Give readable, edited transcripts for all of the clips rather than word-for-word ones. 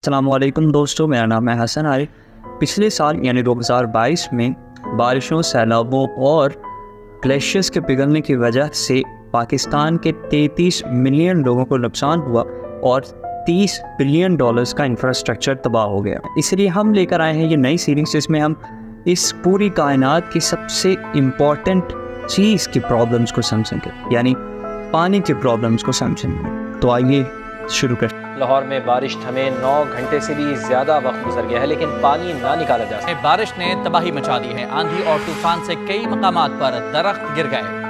अस्सलामुअलैकुम दोस्तों, मेरा नाम है हसन आरिफ। पिछले साल यानी 2022 में बारिशों, सैलाबों और ग्लेशियर्स के पिघलने की वजह से पाकिस्तान के 33 मिलियन लोगों को नुकसान हुआ और $30 बिलियन का इंफ्रास्ट्रक्चर तबाह हो गया। इसलिए हम लेकर आए हैं ये नई सीरीज जिसमें हम इस पूरी कायनात की सबसे इम्पॉर्टेंट चीज़ की प्रॉब्लम्स को समझेंगे, यानी पानी की प्रॉब्लम्स को समझेंगे। तो आइए शुरू करते हैं। लाहौर में बारिश थमे 9 घंटे से भी ज़्यादा वक्त गुजर गया है, लेकिन पानी ना निकाला जा सका। बारिश ने तबाही मचा दी है। आंधी और तूफान से कई मकामात पर दरख्त गिर गए।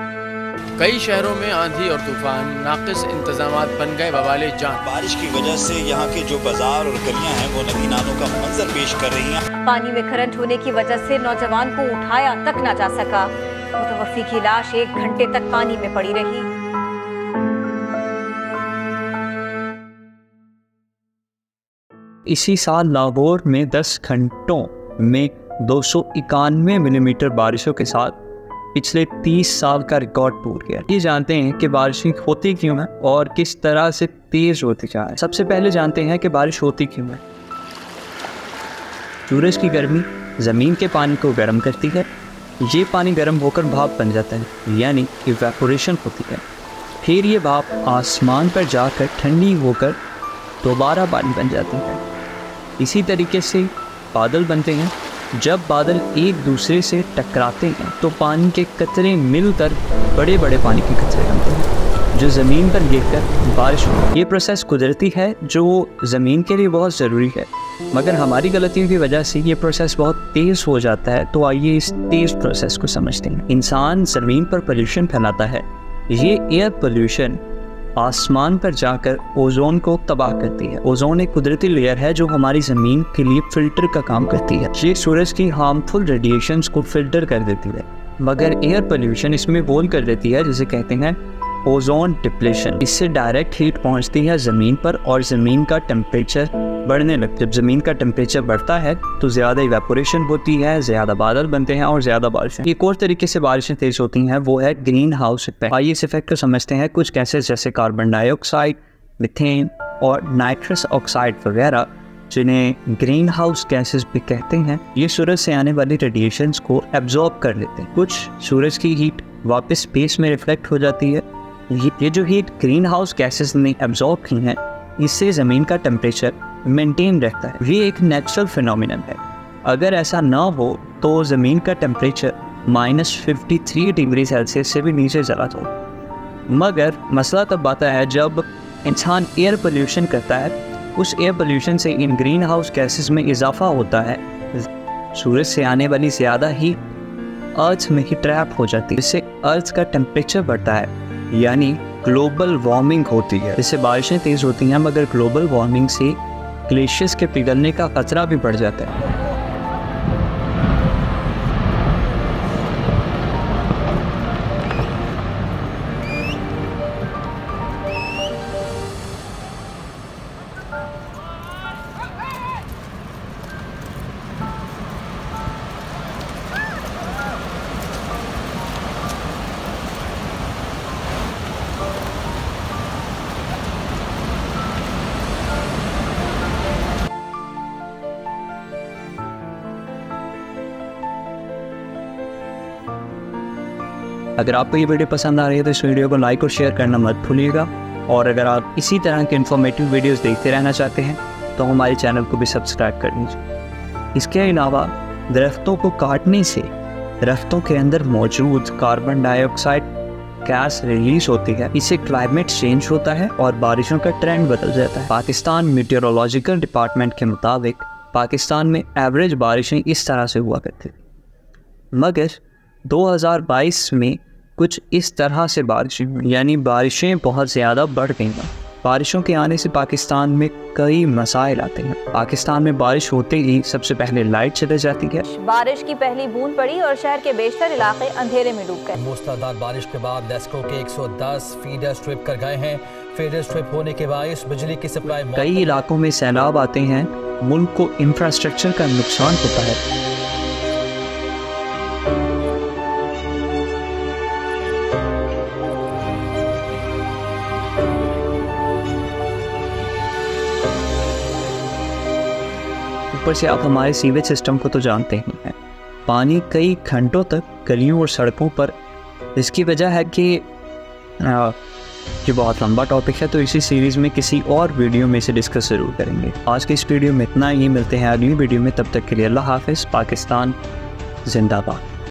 कई शहरों में आंधी और तूफान नाक़िस इंतजामात बन गए बवाले जान। बारिश की वजह से यहाँ के जो बाजार और गलियाँ हैं वो नदी नालों का मंजर पेश कर रही हैं। पानी में करंट होने की वजह से नौजवान को उठाया तक न जा सका। मुतवफ़्फ़ी की लाश 1 घंटे तक पानी में पड़ी रही। इसी साल लाहौर में 10 घंटों में 291 मिलीमीटर बारिशों के साथ पिछले 30 साल का रिकॉर्ड टूट गया। ये जानते हैं कि बारिशें होती क्यों हैं और किस तरह से तेज होती जा रही है। सबसे पहले जानते हैं कि बारिश होती क्यों है। सूरज की गर्मी ज़मीन के पानी को गर्म करती है। ये पानी गर्म होकर भाप बन जाता है, यानी इवेपोरेशन होती है। फिर ये भाप आसमान पर जाकर ठंडी होकर दोबारा पानी बन जाती है। इसी तरीके से बादल बनते हैं। जब बादल एक दूसरे से टकराते हैं तो पानी के कतरे मिलकर बड़े बड़े पानी के कतरे बनते हैं जो ज़मीन पर गिरकर बारिश होती है। ये प्रोसेस कुदरती है जो ज़मीन के लिए बहुत ज़रूरी है, मगर हमारी गलतियों की वजह से ये प्रोसेस बहुत तेज़ हो जाता है। तो आइए इस तेज़ प्रोसेस को समझते हैं। इंसान ज़मीन पर पोल्यूशन फैलाता है। ये एयर पोल्यूशन आसमान पर जाकर ओजोन को तबाह करती है। ओजोन एक कुदरती लेयर है जो हमारी ज़मीन के लिए फ़िल्टर का काम करती है। ये सूरज की हार्मफुल रेडिएशंस को फ़िल्टर कर देती है, मगर एयर पोल्यूशन इसमें बोल कर देती है, जिसे कहते हैं ओजोन डिप्लेशन। इससे डायरेक्ट हीट पहुंचती है ज़मीन पर और ज़मीन का टेम्परेचर बढ़ने लगता है। जब ज़मीन का टेम्परेचर बढ़ता है तो ज़्यादा इवेपोरेशन होती है, ज़्यादा बादल बनते हैं और ज़्यादा बारिशें। एक और तरीके से बारिशें तेज़ होती हैं, वो है ग्रीन हाउस इफेक्ट। आइए इस इफेक्ट को समझते हैं। कुछ गैसेस जैसे कार्बन डाइऑक्साइड, मीथेन और नाइट्रस ऑक्साइड वगैरह, जिन्हें ग्रीन हाउस गैसेस भी कहते हैं, ये सूरज से आने वाली रेडिएशंस को एब्जॉर्ब कर लेते हैं। कुछ सूरज की हीट वापस स्पेस में रिफ्लेक्ट हो जाती है। ये जो हीट ग्रीन हाउस गैसेस ने एब्जॉर्ब की हैं, इससे ज़मीन का टेम्परेचर मेंटेन रहता है। ये एक नेचुरल फिनोमिनन है। अगर ऐसा ना हो तो ज़मीन का टेम्परेचर -53 डिग्री सेल्सियस से भी नीचे चला जाता। मगर मसला तब आता है जब इंसान एयर पोल्यूशन करता है। उस एयर पोल्यूशन से इन ग्रीन हाउस गैसेस में इजाफा होता है। सूरज से आने वाली ज़्यादा हीट अर्थ में ही ट्रैप हो जाती है, जिससे अर्थ का टेम्परेचर बढ़ता है, यानी ग्लोबल वार्मिंग होती है। इससे बारिशें तेज़ होती हैं, मगर ग्लोबल वार्मिंग से ग्लेशियर्स के पिघलने का खतरा भी बढ़ जाता है। अगर आपको ये वीडियो पसंद आ रही है तो इस वीडियो को लाइक और शेयर करना मत भूलिएगा। और अगर आप इसी तरह के इन्फॉर्मेटिव वीडियोस देखते रहना चाहते हैं तो हमारे चैनल को भी सब्सक्राइब कर लीजिए। इसके अलावा दरख्तों को काटने से दरख्तों के अंदर मौजूद कार्बन डाइऑक्साइड गैस रिलीज होती है। इससे क्लाइमेट चेंज होता है और बारिशों का ट्रेंड बदल जाता है। पाकिस्तान मीटियोरोलॉजिकल डिपार्टमेंट के मुताबिक पाकिस्तान में एवरेज बारिशें इस तरह से हुआ करती थी, मगर 2022 में कुछ इस तरह से बारिशें हुई, यानी बारिशें बहुत ज़्यादा बढ़ गई हैं। बारिशों के आने से पाकिस्तान में कई मसाइल आते हैं। पाकिस्तान में बारिश होते ही सबसे पहले लाइट चली जाती है। बारिश की पहली बूंद पड़ी और शहर के बेशतर इलाके अंधेरे में डूब गए। मूसलाधार बारिश के बाद लेस्को के 110 फीडर स्ट्रिप कर गए हैं। फीडर स्ट्रिप होने के बायस बिजली की सप्लाई कई इलाकों में सैलाब आते हैं। मुल्क को इंफ्रास्ट्रक्चर का नुकसान होता है। ऊपर से आप हमारे सीवेज सिस्टम को तो जानते ही हैं, पानी कई घंटों तक गलियों और सड़कों पर। इसकी वजह है कि ये बहुत लंबा टॉपिक है, तो इसी सीरीज़ में किसी और वीडियो में इसे डिस्कस ज़रूर करेंगे। आज के इस वीडियो में इतना ही, मिलते हैं अगली वीडियो में, तब तक के लिए अल्लाह हाफ़िज़। पाकिस्तान जिंदाबाद।